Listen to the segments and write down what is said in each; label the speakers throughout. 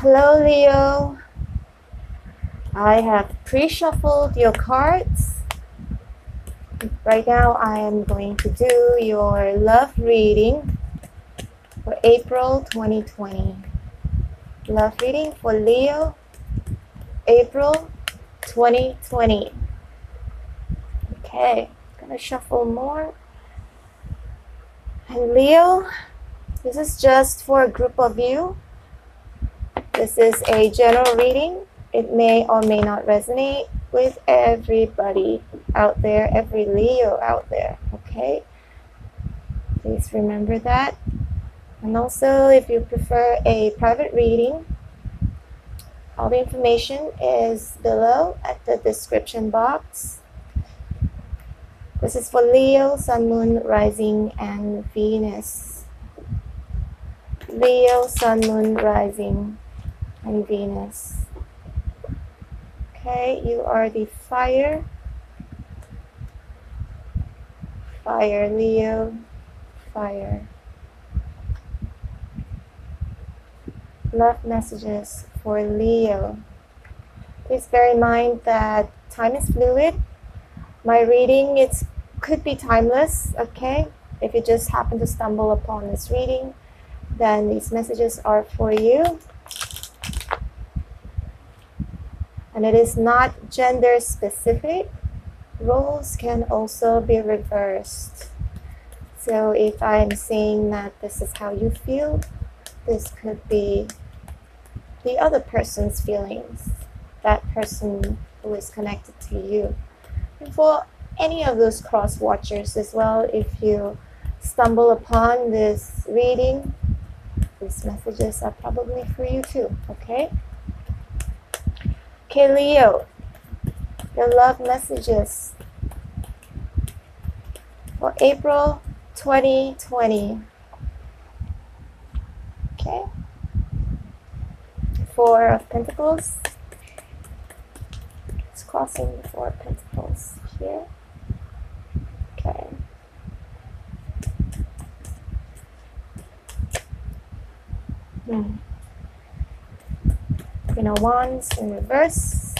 Speaker 1: Hello, Leo. I have pre-shuffled your cards. Right now, I am going to do your love reading for April 2020. Love reading for Leo, April 2020. Okay, gonna shuffle more. And Leo, this is just for a group of you. This is a general reading. It may or may not resonate with everybody out there, every Leo out there, okay? Please remember that. And also, if you prefer a private reading, all the information is below at the description box. This is for Leo, Sun, Moon, Rising, and Venus. Leo, Sun, Moon, Rising, and Venus. Okay, you are the fire. Fire, Leo. Fire. Love messages for Leo. Please bear in mind that time is fluid. My reading, could be timeless, okay? If you just happen to stumble upon this reading, then these messages are for you. And it is not gender specific. Roles can also be reversed. So if I'm saying that this is how you feel, this could be the other person's feelings, that person who is connected to you. And for any of those cross watchers as well, if you stumble upon this reading, these messages are probably for you too, okay? Okay, Leo, your love messages for April 2020. Okay. Four of Pentacles. It's crossing the Four of Pentacles here. Okay. Queen of Wands in reverse.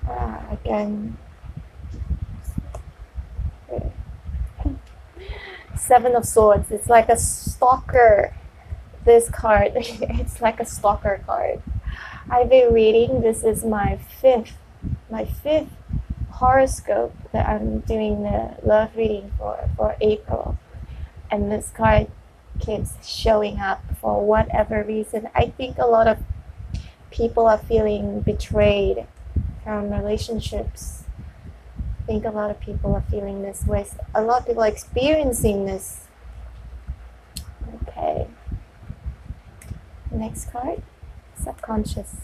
Speaker 1: Again. Seven of Swords. It's like a stalker. This card. It's like a stalker card. I've been reading. This is my fifth horoscope that I'm doing the love reading for April. And this card keeps showing up for whatever reason. I think a lot of people are feeling betrayed from relationships. I think a lot of people are feeling this way. A lot of people are experiencing this. Okay. Next card, subconscious.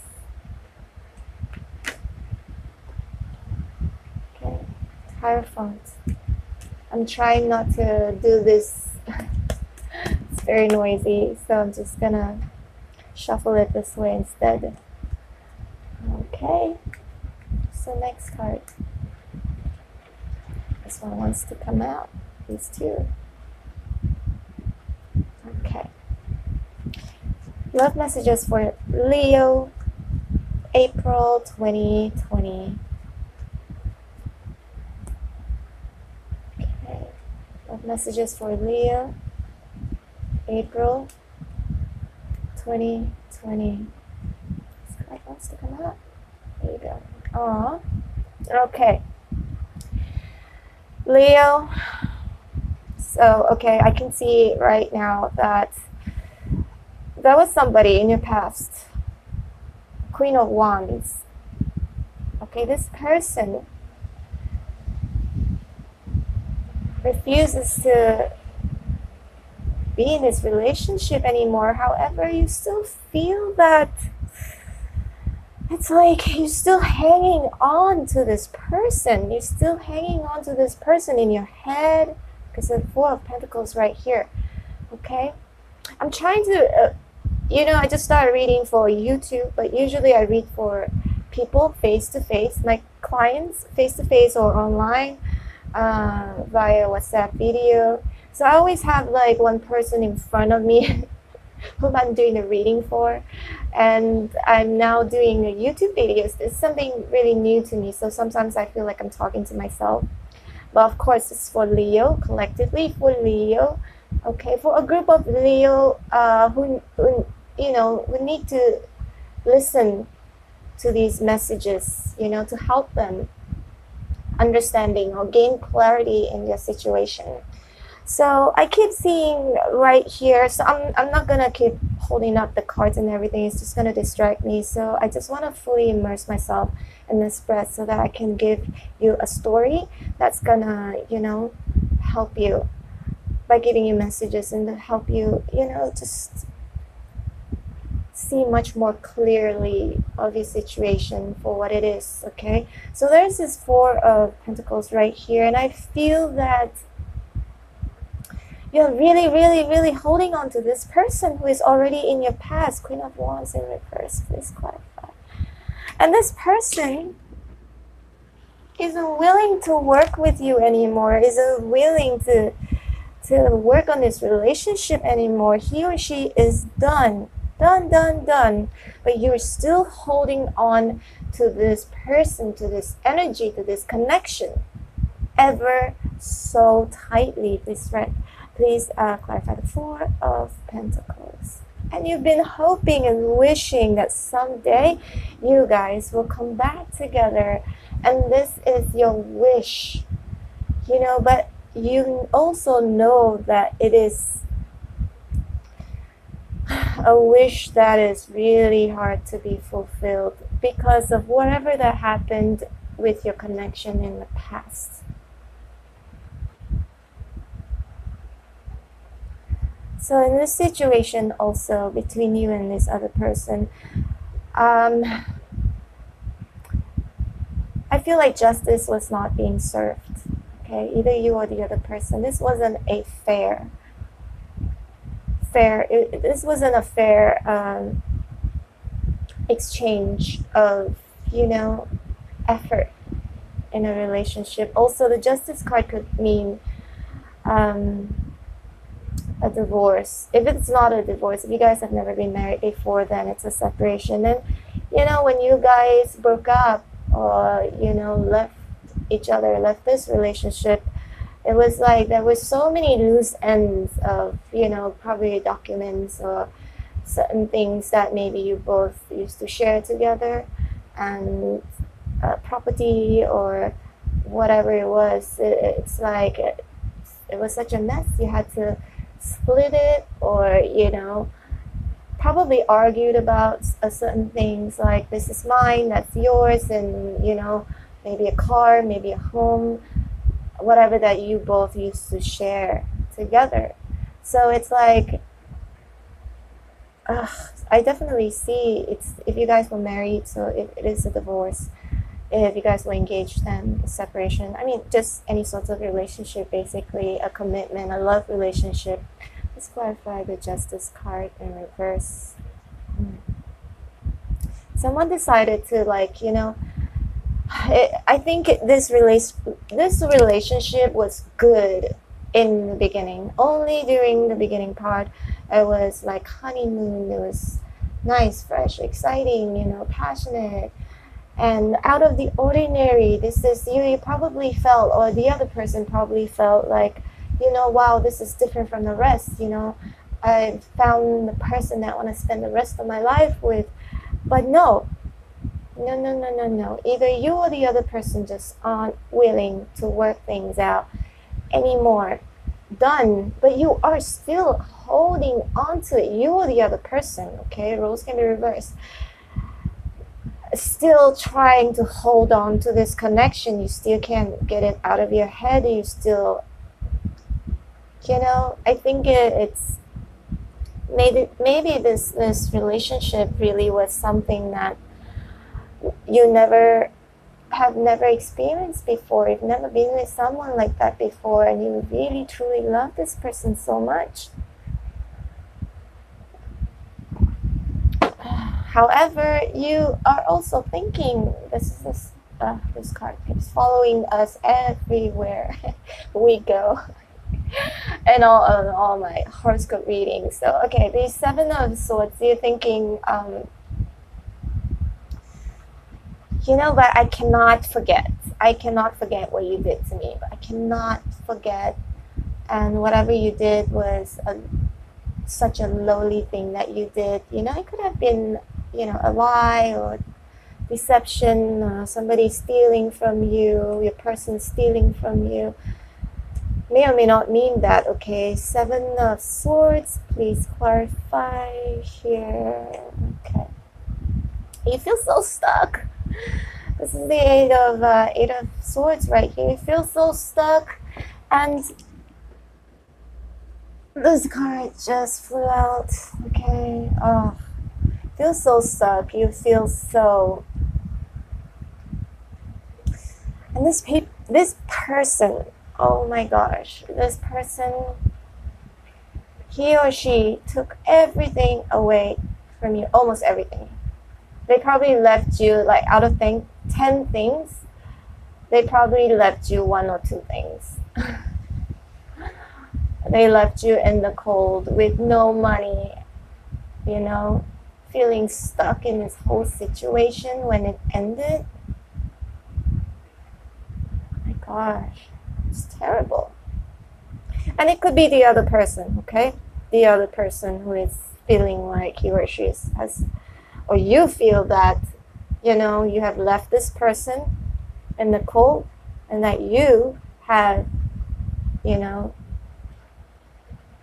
Speaker 1: Okay, Hierophant. I'm trying not to do this. It's very noisy, so I'm just gonna shuffle it this way instead. Okay, so next card. This one wants to come out. These two. Okay. Love messages for Leo, April 2020. Okay. Love messages for Leo, April 2020. This card wants to come out. There you go. Aww. Okay. Leo. So, okay, I can see right now that there was somebody in your past. Queen of Wands. Okay, this person refuses to be in this relationship anymore. However, you still feel that it's like you're still hanging on to this person. You're still hanging on to this person in your head. Because the Four of Pentacles right here. Okay? I'm trying to, I just started reading for YouTube, but usually I read for people face-to-face, my clients face-to-face or online via WhatsApp video. So I always have like one person in front of me whom I'm doing the reading for, and I'm now doing the YouTube videos. It's something really new to me, so sometimes I feel like I'm talking to myself. But of course, it's for Leo, collectively for Leo. Okay, for a group of Leo who you know, who need to listen to these messages, you know, to help them understanding or gain clarity in their situation. So I keep seeing right here, so I'm not gonna keep holding up the cards and everything, it's just gonna distract me. So I just want to fully immerse myself in this breath so that I can give you a story that's gonna, you know, help you by giving you messages and to help you, you know, just see much more clearly of your situation for what it is. Okay, so there's this Four of Pentacles right here, and I feel that you're really holding on to this person who is already in your past. Queen of Wands in reverse, please clarify. And this person isn't willing to work with you anymore, isn't willing to work on this relationship anymore. He or she is done. But you're still holding on to this person, to this energy, to this connection ever so tightly. Please clarify the Four of Pentacles. And you've been hoping and wishing that someday you guys will come back together. And this is your wish, you know, but you also know that it is a wish that is really hard to be fulfilled because of whatever that happened with your connection in the past. So in this situation also between you and this other person, I feel like justice was not being served. Okay, either you or the other person. This wasn't a fair. This wasn't a fair exchange of, you know, effort in a relationship. Also, the Justice card could mean a divorce. If it's not a divorce, if you guys have never been married before, then it's a separation. And you know, when you guys broke up or, you know, left each other, left this relationship, it was like there was so many loose ends of, you know, probably documents or certain things that maybe you both used to share together, and property or whatever it was. It's like it was such a mess. You had to split it, or, you know, probably argued about certain things like this is mine, that's yours, and, you know, maybe a car, maybe a home, whatever that you both used to share together. So it's like, I definitely see it's, if you guys were married, so it is a divorce. If you guys were engaged, then a separation. I mean, just any sort of relationship, basically a commitment, a love relationship. Let's clarify the Justice card in reverse. Someone decided to, like, you know, I think this relationship was good in the beginning. Only during the beginning part, it was like honeymoon. It was nice, fresh, exciting, you know, passionate, and out of the ordinary. This is, you probably felt, or the other person probably felt like, you know, wow, this is different from the rest. You know, I found the person that I want to spend the rest of my life with. But no. Either you or the other person just aren't willing to work things out anymore. Done. But you are still holding on to it. You or the other person, okay? Roles can be reversed. Still trying to hold on to this connection. You still can't get it out of your head. You still, you know, I think it's maybe this relationship really was something that you have never experienced before. You've never been with someone like that before, and you really truly love this person so much. However, you are also thinking, this card keeps following us everywhere we go. and all my horoscope readings. So okay, the Seven of Swords, you're thinking, you know, but I cannot forget. I cannot forget what you did to me. But I cannot forget. And whatever you did was such a lowly thing that you did. You know, it could have been, you know, a lie or deception, somebody stealing from you, your person stealing from you. May or may not mean that, okay? Seven of Swords, please clarify here. Okay. You feel so stuck. This is the Eight of Swords right here. You feel so stuck, and this card just flew out. Okay. Oh, feel so stuck. You feel so. And this person. Oh my gosh, this person. He or she took everything away from you. Almost everything. They probably left you, like, out of 10 things, they probably left you 1 or 2 things. They left you in the cold with no money, you know, feeling stuck in this whole situation when it ended. Oh my gosh, it's terrible. And it could be the other person, okay? The other person who is feeling like he or she has, or you feel that, you know, you have left this person in the cold and that you have, you know,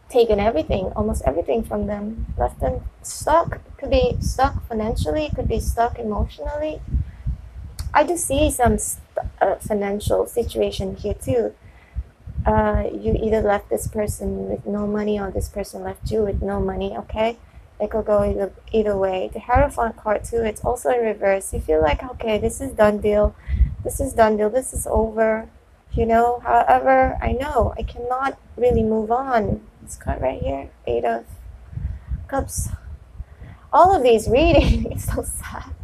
Speaker 1: taken everything, almost everything from them, left them stuck. It could be stuck financially, it could be stuck emotionally. I do see some financial situation here too. You either left this person with no money or this person left you with no money, okay? It could go either way. The Hierophant card too, it's also in reverse. You feel like, okay, this is done deal. This is done deal. This is over. You know, however, I know I cannot really move on. This card right here, Eight of Cups. All of these readings, it's so sad.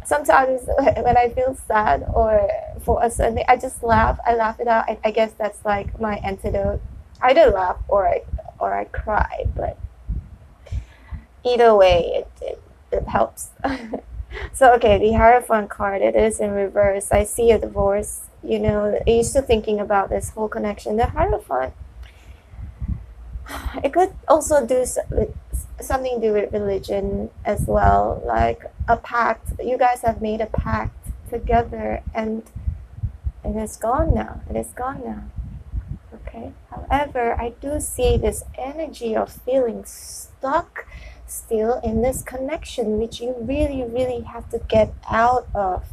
Speaker 1: Sometimes when I feel sad or for a certain thing, I just laugh. I laugh it out. I guess that's like my antidote. I either laugh or I cry, but either way, it helps. So, okay, the Hierophant card, it is in reverse. I see a divorce. You know, you're still thinking about this whole connection. The Hierophant, it could also do something to do with religion as well, like a pact. You guys have made a pact together, and it is gone now. It is gone now. Okay. However, I do see this energy of feeling stuck still in this connection, which you really, really have to get out of.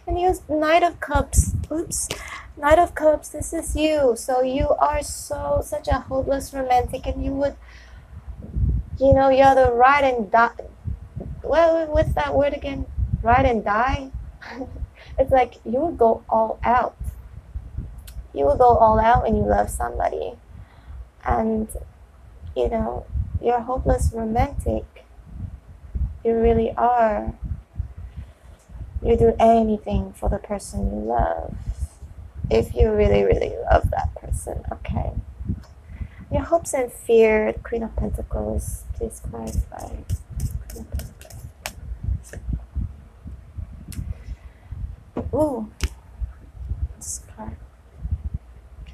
Speaker 1: And here's Knight of Cups. Oops. Knight of Cups, this is you. So you are such a hopeless romantic, and you would, you know, you're the ride and die. Well, what's that word again? Ride and die? It's like you would go all out. You will go all out when you love somebody. And, you know, you're a hopeless romantic. You really are. You do anything for the person you love. If you really, really love that person, okay. Your hopes and fear, Queen of Pentacles, please clarify. Ooh, this card.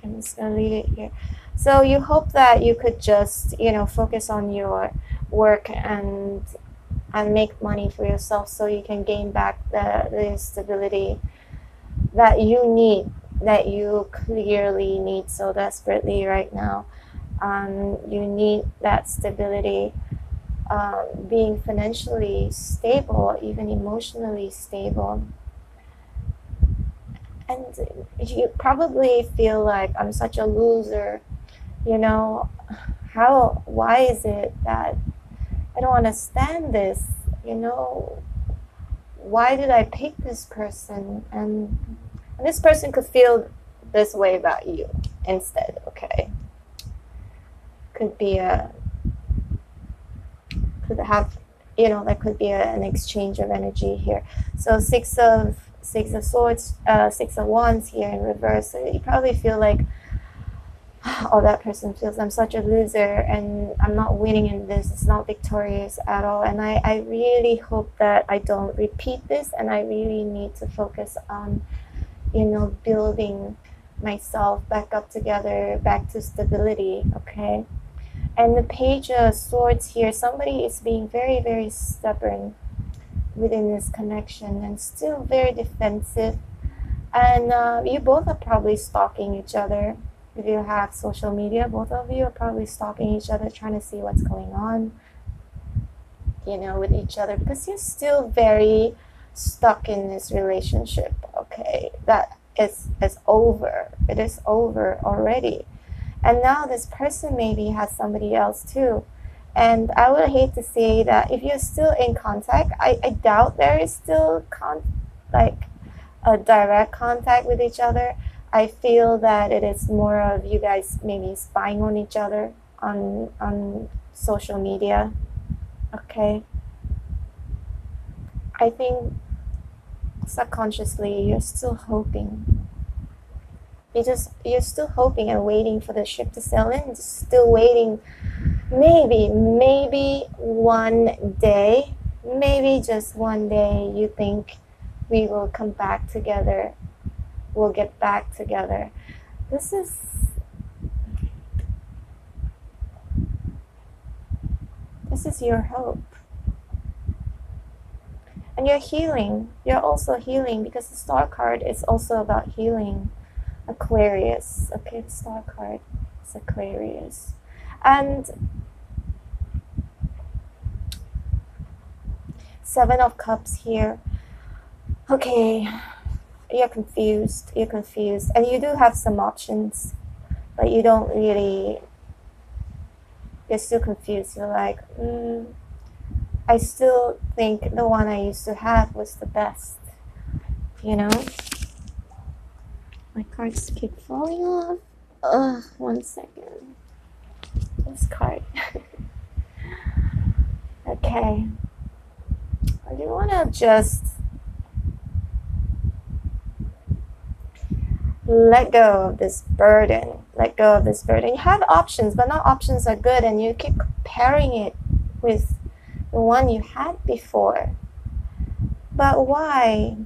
Speaker 1: I'm just gonna leave it here. So you hope that you could just, you know, focus on your work and make money for yourself, so you can gain back the stability that you need, that you clearly need so desperately right now. You need that stability, being financially stable, even emotionally stable. And you probably feel like, I'm such a loser, you know, why is it that I don't understand this, you know, why did I pick this person? And this person could feel this way about you instead, okay? Could have, you know, there could be an exchange of energy here. So Six of Swords, Six of Wands here in reverse. So you probably feel like or that person feels I'm such a loser and I'm not winning in this, it's not victorious at all. And I really hope that I don't repeat this, and I really need to focus on, you know, building myself back up together, back to stability, okay? And the Page of Swords here, somebody is being very, very stubborn within this connection and still very defensive. And you both are probably stalking each other. If you have social media, both of you are probably stalking each other, trying to see what's going on, you know, with each other, because you're still very stuck in this relationship, okay? That is over. It is over already. And now this person maybe has somebody else too. And I would hate to say that if you're still in contact, I doubt there is still like a direct contact with each other. I feel that it is more of you guys maybe spying on each other on social media. Okay. I think subconsciously you're still hoping. You're still hoping and waiting for the ship to sail in, just still waiting. Maybe one day, maybe just one day you think we will come back together. We'll get back together. This is your hope. And you're healing. You're also healing, because the Star card is also about healing. Aquarius. Okay, the Star card is Aquarius. And Seven of Cups here. Okay, you're confused. And you do have some options, but you don't really, you're still confused. You're like, I still think the one I used to have was the best, you know? My cards keep falling off. Ugh, 1 second. This card. Okay. I do want to just let go of this burden. Let go of this burden. You have options, but not options are good, and you keep comparing it with the one you had before. But why?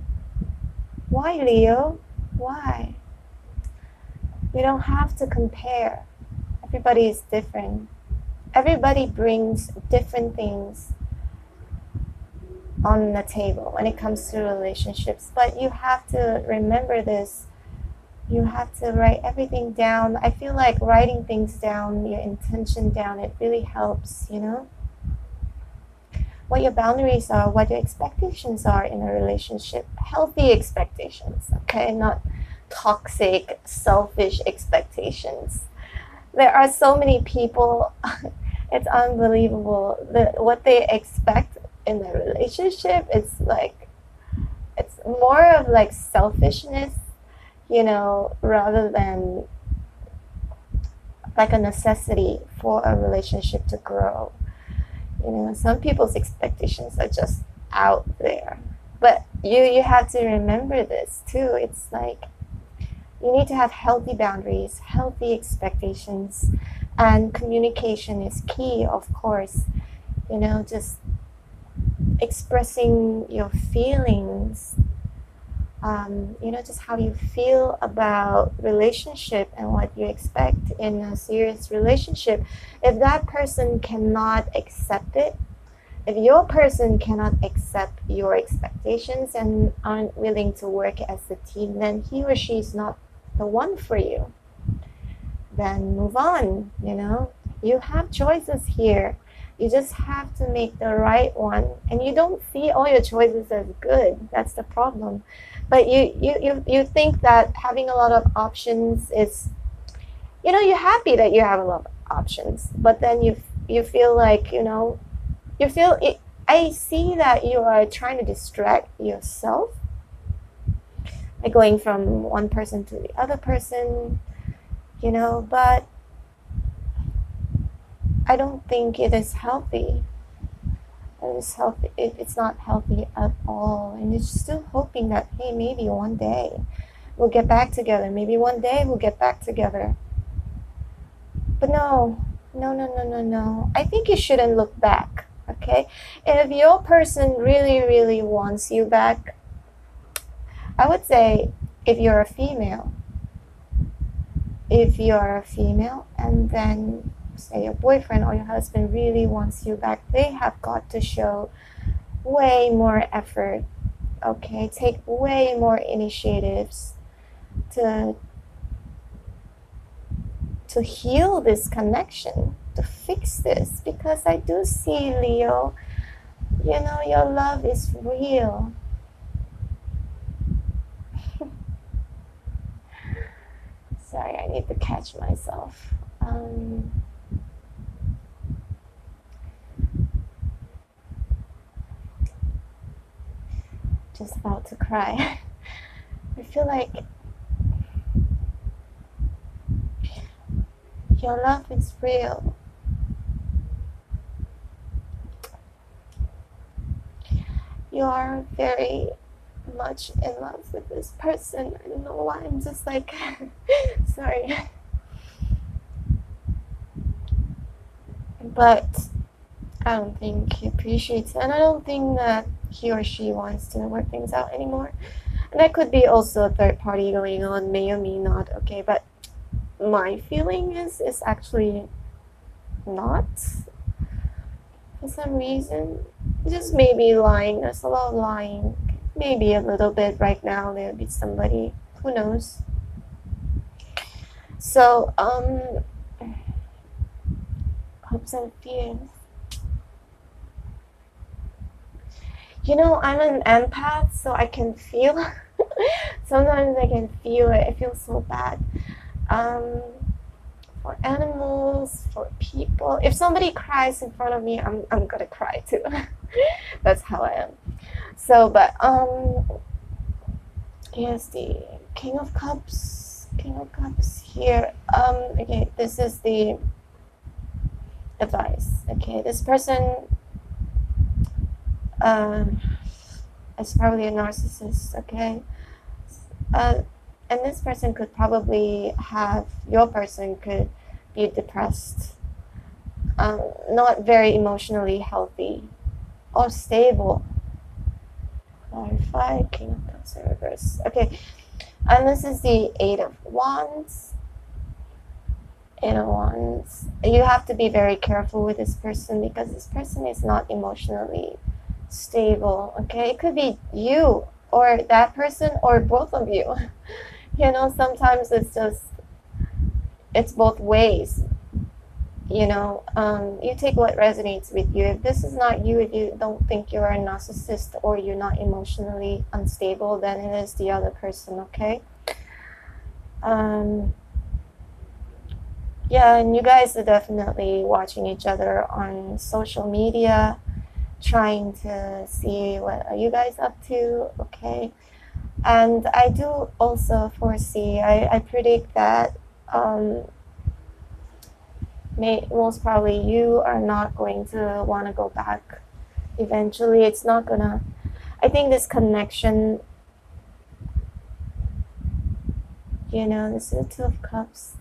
Speaker 1: Why, Leo? Why? You don't have to compare. Everybody is different. Everybody brings different things on the table when it comes to relationships. But you have to remember this. You have to write everything down. I feel like writing things down, your intention down, it really helps, you know? What your boundaries are, what your expectations are in a relationship. Healthy expectations, okay? Not toxic, selfish expectations. There are so many people, it's unbelievable. What they expect in a relationship, it's more of like selfishness, you know, rather than like a necessity for a relationship to grow. You know, some people's expectations are just out there. But you have to remember this too. It's like you need to have healthy boundaries, healthy expectations, and communication is key, of course. You know, just expressing your feelings, you know, just how you feel about relationship and what you expect in a serious relationship. If that person cannot accept it, if your person cannot accept your expectations and aren't willing to work as a team, then he or she is not the one for you. Then move on, you know. You have choices here. You just have to make the right one. And you don't see all your choices as good. That's the problem. But you think that having a lot of options is, you know, you're happy that you have a lot of options. But then you feel like, you know, you feel it. I see that you are trying to distract yourself by going from one person to the other person, you know, but I don't think it is healthy. It's not healthy at all. And you're still hoping that, hey, maybe one day we'll get back together. Maybe one day we'll get back together. But no. I think you shouldn't look back, okay? If your person really, really wants you back, I would say if you're a female, and then say your boyfriend or your husband really wants you back, they have got to show way more effort, okay? Take way more initiatives to heal this connection, to fix this, because I do see, Leo, your love is real. Sorry, I need to catch myself. Just about to cry. I feel like your love is real. You are very much in love with this person. I don't know why I'm just like sorry. But I don't think he appreciates it, and I don't think that he or she wants to work things out anymore. And that could be also a third party going on, may or may not, okay? But my feeling is actually not, for some reason. Just maybe lying. There's a lot of lying. Maybe a little bit right now. There'll be somebody. Who knows? So, hopes and fears. I'm an empath, so I can feel. Sometimes I can feel it. I feel so bad. For animals, for people. If somebody cries in front of me, I'm gonna cry too. That's how I am. So, but here's the King of Cups. King of Cups here. Okay, this is the advice. Okay, this person is probably a narcissist. Okay, and this person could probably your person could be depressed, not very emotionally healthy or stable. Clarify, King of Cups in reverse. Okay, and this is the Eight of Wands. You have to be very careful with this person, because this person is not emotionally stable, okay? It could be you or that person or both of you. Sometimes it's both ways. You take what resonates with you. If this is not you, if you don't think you're a narcissist or you're not emotionally unstable, then it is the other person, okay? Yeah, and you guys are definitely watching each other on social media, trying to see what are you guys up to, okay? And I do also foresee, I predict that most probably you are not going to want to go back. Eventually, it's not gonna, I think this connection, this is the Two of Cups.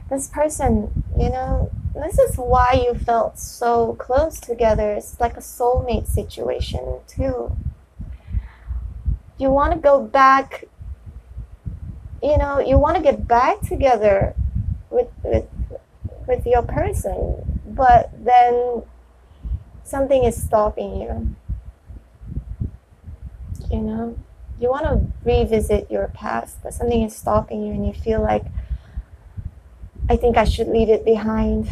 Speaker 1: This person, this is why you felt so close together. It's like a soulmate situation too. You want to go back, you want to get back together with your person, but then something is stopping you. You want to revisit your past, but something is stopping you, and you feel like, I think I should leave it behind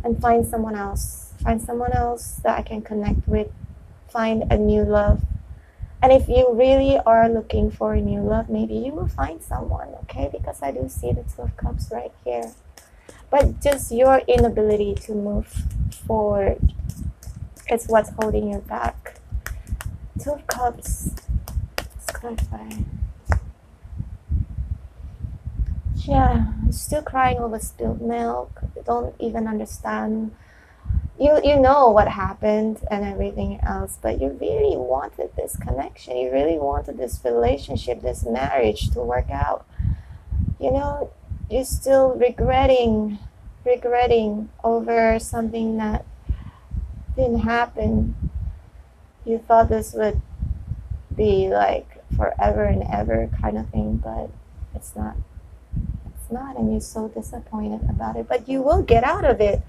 Speaker 1: and find someone else that I can connect with, find a new love. And if you really are looking for a new love, maybe you will find someone, okay? Because I do see the Two of Cups right here. But just your inability to move forward is what's holding you back. Two of Cups. Let's clarify. Yeah, still crying over spilled milk. Don't even understand. You know what happened and everything else, but you really wanted this connection. You really wanted this relationship, this marriage to work out. You're still regretting regretting over something that didn't happen. You thought this would be like forever and ever kind of thing, but it's not. It's not, and you're so disappointed about it. But you will get out of it.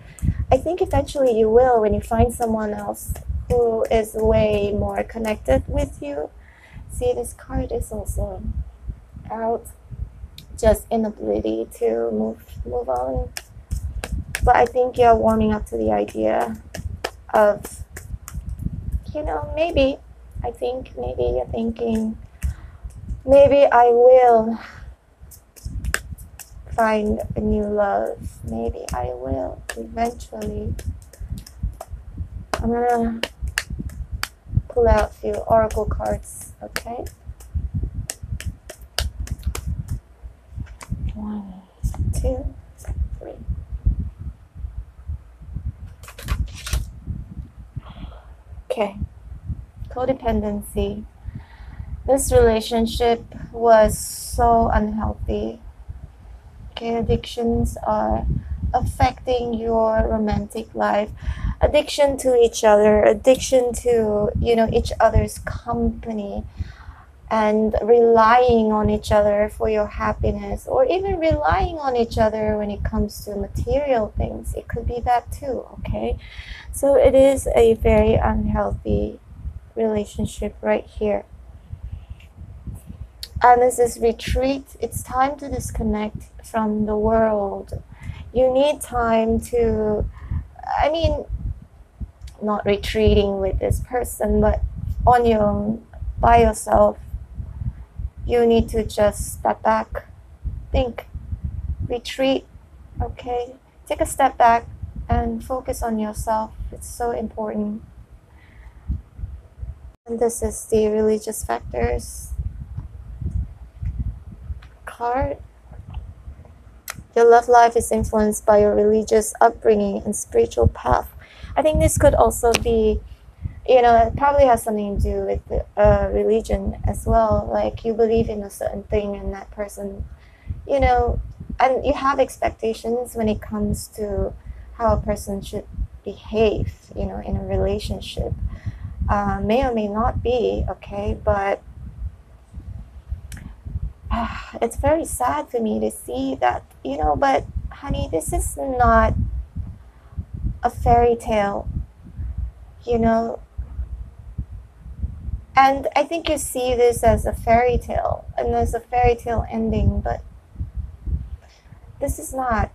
Speaker 1: I think eventually you will when you find someone else who is way more connected with you. See, this card is also out. Just inability to move on. But I think you're warming up to the idea of, maybe, I think maybe you're thinking, maybe I will find a new love. Maybe I will eventually. I'm gonna pull out a few oracle cards, okay? 1, 2, 3. Okay. Codependency. This relationship was so unhealthy. Okay, addictions are affecting your romantic life. Addiction to each other, addiction to, each other's company, and relying on each other for your happiness, or even relying on each other when it comes to material things. It could be that too, okay? So it is a very unhealthy relationship right here. And this is retreat. It's time to disconnect from the world. You need time to, not retreating with this person, but on your own, by yourself. You need to just step back, think, retreat, okay? Take a step back and focus on yourself. It's so important. And this is the religious factors card. Your love life is influenced by your religious upbringing and spiritual path. I think this could also be, it probably has something to do with religion as well. Like you believe in a certain thing and that person, and you have expectations when it comes to how a person should behave, in a relationship. May or may not be, okay, but it's very sad for me to see that, but honey, this is not a fairy tale, and I think you see this as a fairy tale, and there's a fairy tale ending, but this is not,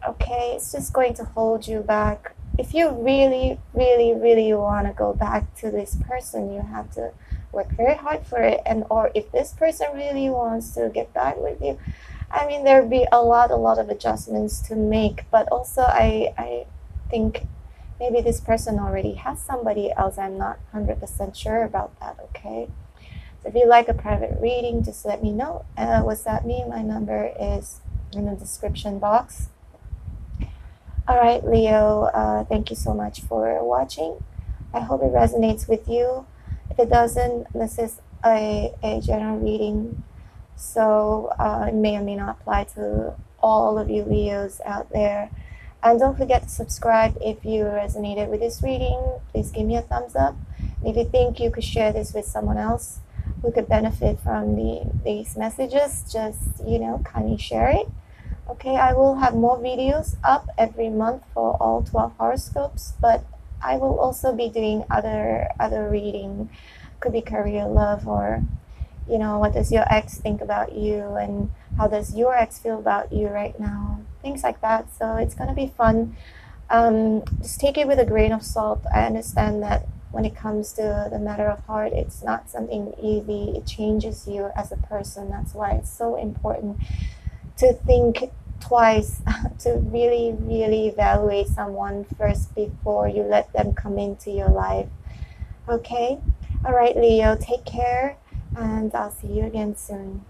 Speaker 1: okay? It's just going to hold you back. If you really, really, really want to go back to this person, you have to work very hard for it. And or if this person really wants to get back with you, there'd be a lot of adjustments to make. But also I think maybe this person already has somebody else. I'm not 100% sure about that, okay? So if you like a private reading, just let me know. What's that mean? My number is in the description box. All right, Leo, thank you so much for watching. I hope it resonates with you. If it doesn't, this is a general reading, so it may or may not apply to all of you Leos out there. And don't forget to subscribe if you resonated with this reading. Please give me a thumbs up. And if you think you could share this with someone else who could benefit from these messages, just, kindly share it. Okay, I will have more videos up every month for all 12 horoscopes, but I will also be doing other reading. Could be career, love, or what does your ex think about you, and how does your ex feel about you right now, things like that. So it's gonna be fun. Just take it with a grain of salt. I understand that when it comes to the matter of heart, it's not something easy. It changes you as a person. That's why it's so important to think twice, to really, really evaluate someone first before you let them come into your life. Okay? All right, Leo, take care, and I'll see you again soon.